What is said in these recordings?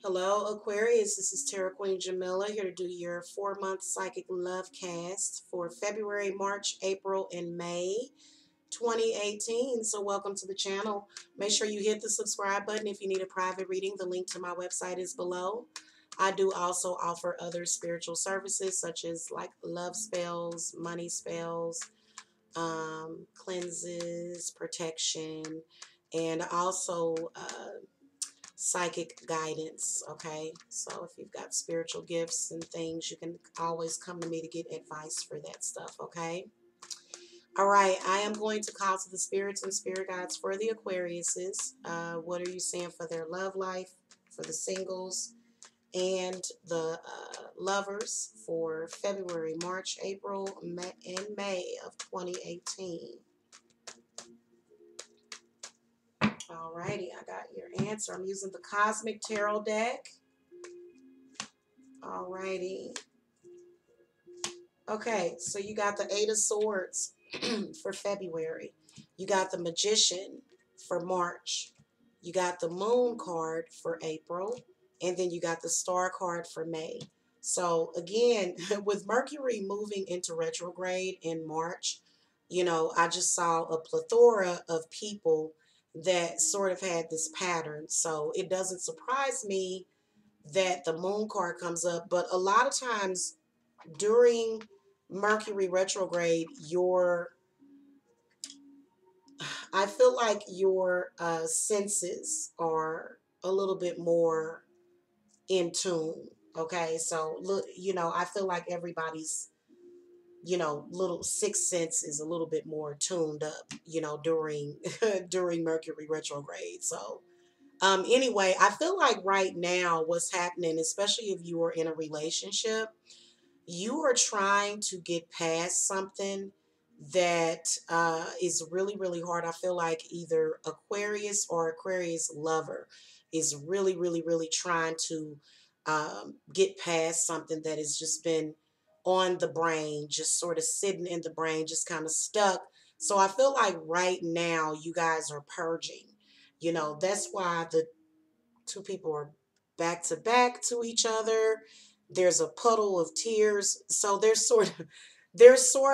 Hello, Aquarius. This is Tarot Queen Jamila here to do your 4-month psychic love cast for February, March, April, and May 2018. So, welcome to the channel. Make sure you hit the subscribe button if you need a private reading. The link to my website is below. I do also offer other spiritual services such as like love spells, money spells, cleanses, protection, and also psychic guidance. Okay, so if you've got spiritual gifts and things, you can always come to me to get advice for that stuff. Okay, all right, I am going to call to the spirits and spirit guides for the Aquariuses. What are you saying for their love life, for the singles, and the lovers for February, March, April, and May of 2018? All righty, I got your answer. I'm using the Cosmic Tarot deck. All righty. Okay, so you got the Eight of Swords for February. You got the Magician for March. You got the Moon card for April. And then you got the Star card for May. So again, with Mercury moving into retrograde in March, I just saw a plethora of people that sort of had this pattern. So it doesn't surprise me that the Moon card comes up, but a lot of times during Mercury retrograde, I feel like your senses are a little bit more in tune. Okay, so look, I feel like everybody's, little sixth sense is a little bit more tuned up, during during Mercury retrograde. So, anyway, I feel like right now what's happening, especially if you are in a relationship, you are trying to get past something that is really, really hard. I feel like either Aquarius or Aquarius lover is really, really, really trying to get past something that has just been on the brain, just sort of sitting in the brain, just kind of stuck. So I feel like right now you guys are purging. That's why the two people are back to back to each other. There's a puddle of tears. So there's sort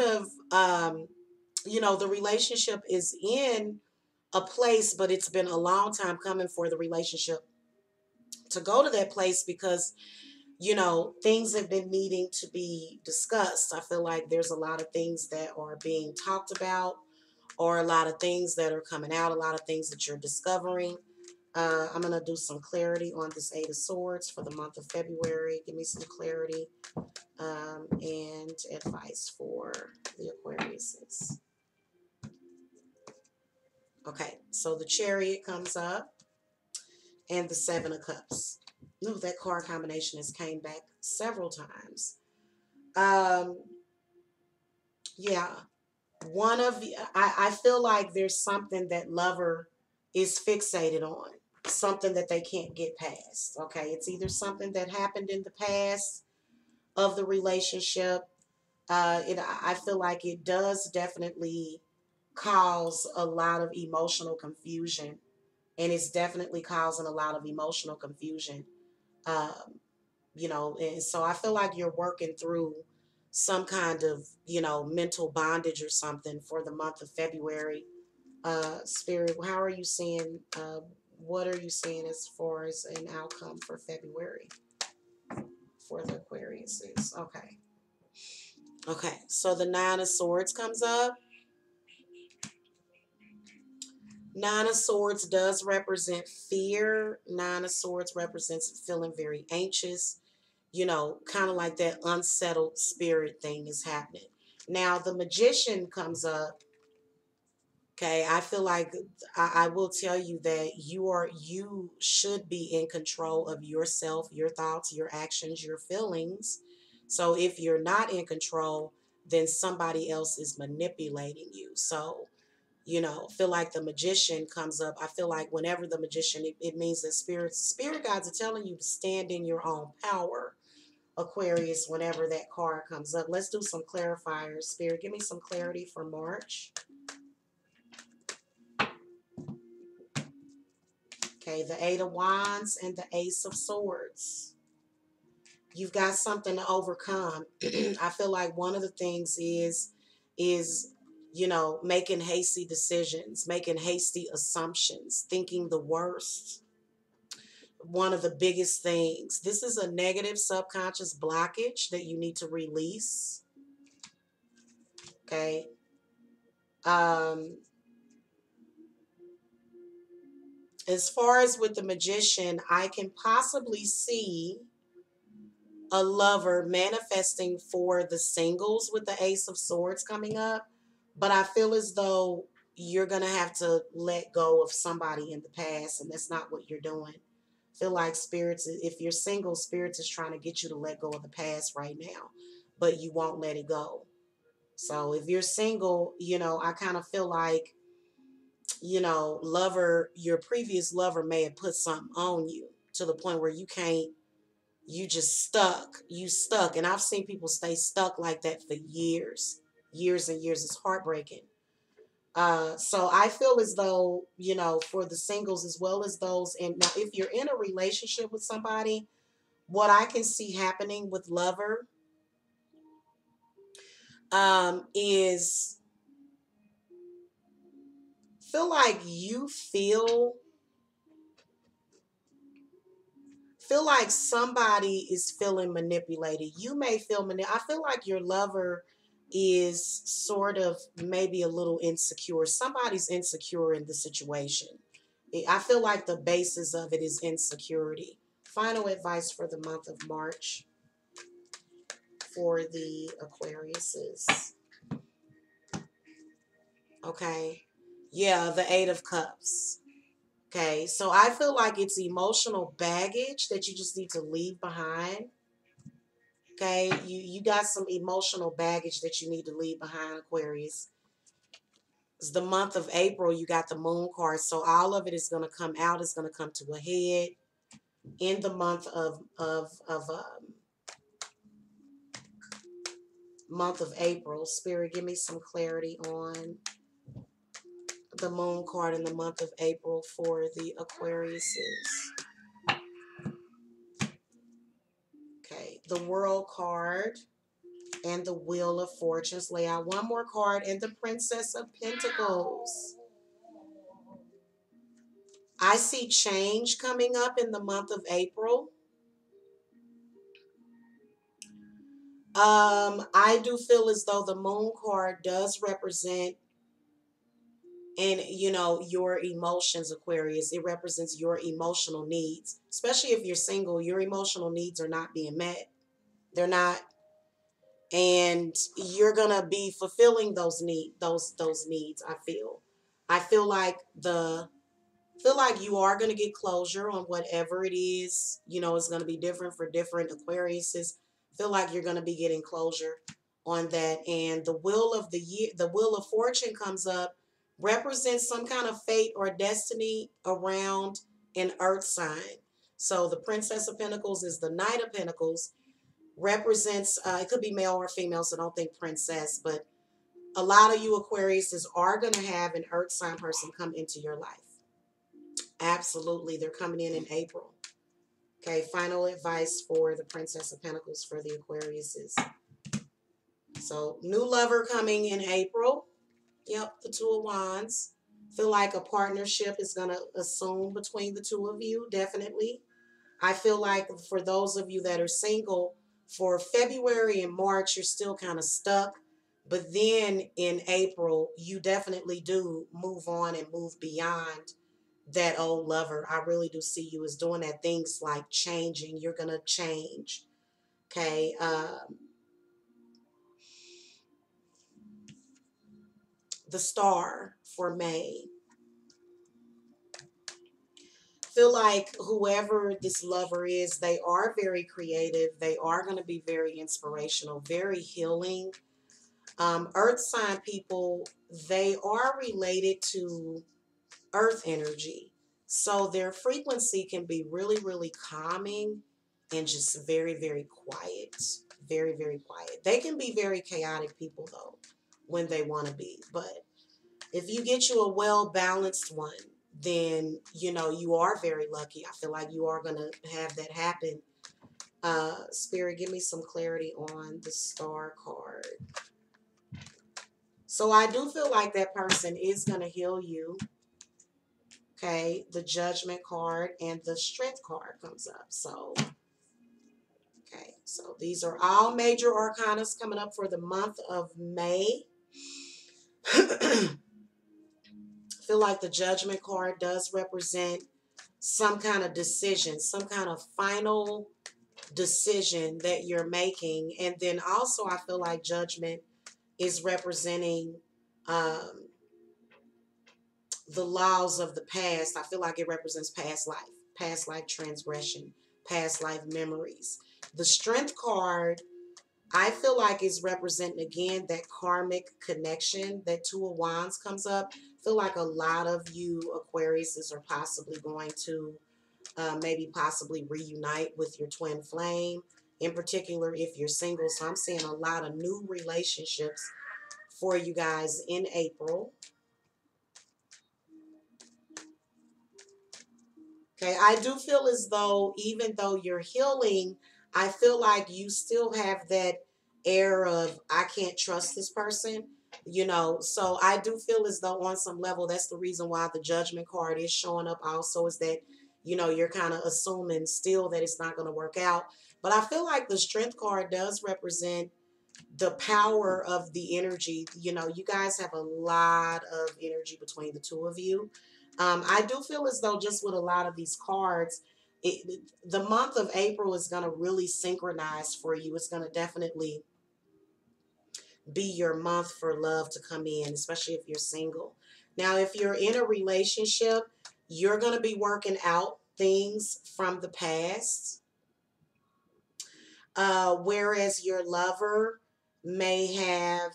of the relationship is in a place, but it's been a long time coming for the relationship to go to that place because things have been needing to be discussed. I feel like there's a lot of things that are being talked about, or a lot of things that are coming out, a lot of things that you're discovering. I'm going to do some clarity on this Eight of Swords for the month of February. Give me some clarity and advice for the Aquariuses. Okay, so the Chariot comes up and the Seven of Cups. Ooh, that card combination has came back several times. Um, yeah, I feel like there's something that lover is fixated on, something that they can't get past. Okay, it's either something that happened in the past of the relationship. I feel like it does definitely cause a lot of emotional confusion, and it's definitely causing a lot of emotional confusion. Um, and so I feel like you're working through some kind of, mental bondage or something for the month of February. Spirit, how are you seeing, what are you seeing as far as an outcome for February for the Aquariuses? Okay. Okay. So the Nine of Swords comes up. Nine of Swords does represent fear. Nine of Swords represents feeling very anxious, kind of like that unsettled spirit thing is happening. Now, the Magician comes up. Okay, I feel like I will tell you that you should be in control of yourself, your thoughts, your actions, your feelings. So if you're not in control, then somebody else is manipulating you. So feel like the Magician comes up. I feel like whenever the Magician, it means that spirit guides are telling you to stand in your own power, Aquarius, whenever that card comes up. Let's do some clarifiers. Spirit, give me some clarity for March. Okay, the Eight of Wands and the Ace of Swords. You've got something to overcome. I feel like one of the things is, you know, making hasty decisions, making hasty assumptions, thinking the worst. One of the biggest things. This is a negative subconscious blockage that you need to release. Okay. As far as with the Magician, I can possibly see a lover manifesting for the singles with the Ace of Swords coming up, but I feel as though you're going to have to let go of somebody in the past, and that's not what you're doing. I feel like spirits, if you're single, spirits is trying to get you to let go of the past right now, but you won't let it go. So if you're single, you know, I kind of feel like, you know, lover, your previous lover may have put something on you to the point where you can't, you just stuck. You stuck. And I've seen people stay stuck like that for years, years and years. It's heartbreaking. So I feel as though, you know, for the singles as well as those, and now if you're in a relationship with somebody, what I can see happening with lover is feel like you feel like somebody is feeling manipulated. You may feel I feel like your lover is sort of maybe a little insecure. Somebody's insecure in the situation. I feel like the basis of it is insecurity. Final advice for the month of March for the Aquariuses. Okay. Yeah, the Eight of Cups. Okay, so I feel like it's emotional baggage that you just need to leave behind. Okay, you got some emotional baggage that you need to leave behind, Aquarius. It's the month of April. You got the Moon card, so all of it is going to come out. It's going to come to a head in the month of April. Spirit, give me some clarity on the Moon card in the month of April for the Aquariuses. Okay, the World card and the Wheel of Fortunes. Lay out one more card, and the Princess of Pentacles. I see change coming up in the month of April. I do feel as though the Moon card does represent, and you know, your emotions, Aquarius. It represents your emotional needs, especially if you're single. Your emotional needs are not being met. They're not, and you're gonna be fulfilling those needs. I feel like you are going to get closure on whatever it is. You know, it's going to be different for different Aquariuses. Feel like you're going to be getting closure on that. And the Wheel of the Year, the Wheel of Fortune comes up, represents some kind of fate or destiny around an earth sign. So the Princess of Pentacles is the Knight of Pentacles, represents, it could be male or female, so don't think princess, but a lot of you Aquariuses are going to have an earth sign person come into your life. Absolutely. They're coming in April. Okay, final advice for the Princess of Pentacles for the Aquariuses. So, new lover coming in April. Yep, the Two of Wands. Feel like a partnership is going to assume between the two of you, definitely. I feel like for those of you that are single, for February and March, you're still kind of stuck. But then in April, you definitely do move on and move beyond that old lover. I really do see you as doing that. Things like changing. You're going to change. Okay. The Star for May. Feel like whoever this lover is, they are very creative. They are going to be very inspirational, very healing. Earth sign people, they are related to earth energy. So their frequency can be really, really calming and just very, very quiet. Very, very quiet. They can be very chaotic people, though, when they want to be. But if you get you a well-balanced one, then, you know, you are very lucky. I feel like you are going to have that happen. Spirit, give me some clarity on the Star card. So I do feel like that person is going to heal you. Okay, the Judgment card and the Strength card comes up. So, okay, so these are all major arcanas coming up for the month of May. Feel like the Judgment card does represent some kind of decision, some kind of final decision that you're making. And then also I feel like Judgment is representing the laws of the past. I feel like it represents past life transgression, past life memories. The Strength card, I feel like is representing again that karmic connection. That Two of Wands comes up. I feel like a lot of you Aquariuses are possibly going to maybe possibly reunite with your twin flame. In particular, if you're single. So I'm seeing a lot of new relationships for you guys in April. Okay, I do feel as though even though you're healing, I feel like you still have that air of, I can't trust this person, you know. So I do feel as though on some level, that's the reason why the Judgment card is showing up also, is that, you know, you're kind of assuming still that it's not going to work out. But I feel like the Strength card does represent the power of the energy. You know, you guys have a lot of energy between the two of you. I do feel as though just with a lot of these cards, the month of April is going to really synchronize for you. It's going to definitely be your month for love to come in, especially if you're single. Now, if you're in a relationship, you're going to be working out things from the past. Whereas your lover may have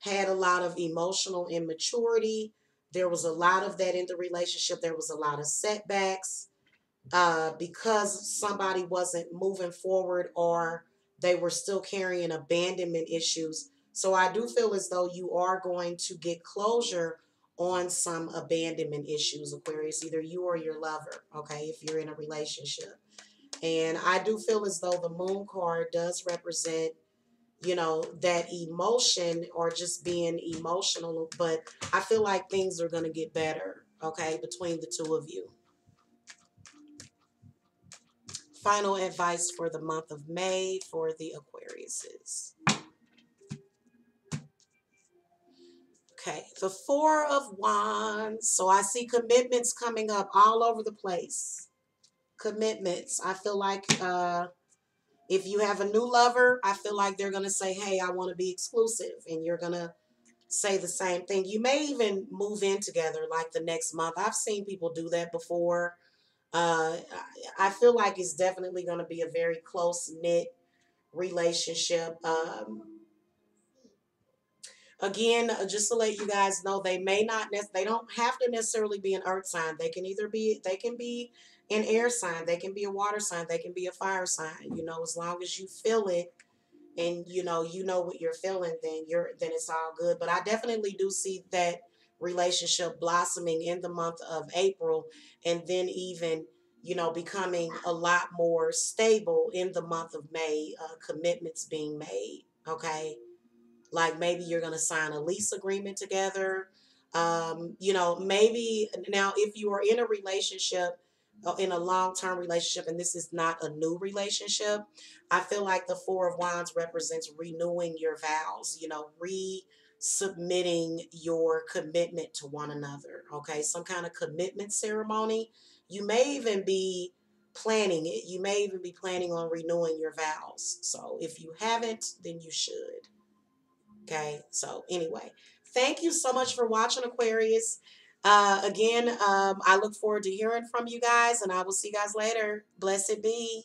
had a lot of emotional immaturity. There was a lot of that in the relationship. There was a lot of setbacks because somebody wasn't moving forward, or they were still carrying abandonment issues. So I do feel as though you are going to get closure on some abandonment issues, Aquarius, either you or your lover, okay, if you're in a relationship. And I do feel as though the Moon card does represent, you know, that emotion or just being emotional. But I feel like things are going to get better, okay, between the two of you. Final advice for the month of May for the Aquariuses. Okay, the Four of Wands. So I see commitments coming up all over the place. Commitments. I feel like if you have a new lover, I feel like they're going to say, hey, I want to be exclusive. And you're going to say the same thing. You may even move in together like the next month. I've seen people do that before. I feel like it's definitely going to be a very close-knit relationship. Again, just to let you guys know, they may not, they don't have to necessarily be an earth sign. They can either be, they can be an air sign, they can be a water sign, they can be a fire sign. You know, as long as you feel it and you know what you're feeling, then it's all good. But I definitely do see that relationship blossoming in the month of April, and then even, you know, becoming a lot more stable in the month of May. Commitments being made, okay. Like maybe you're going to sign a lease agreement together. You know, maybe now if you are in a relationship, in a long-term relationship, and this is not a new relationship, I feel like the Four of Wands represents renewing your vows, you know, resubmitting your commitment to one another. Okay, some kind of commitment ceremony. You may even be planning it. You may even be planning on renewing your vows. So if you haven't, then you should. Okay, so anyway, thank you so much for watching, Aquarius. Again, I look forward to hearing from you guys, and I will see you guys later. Blessed be.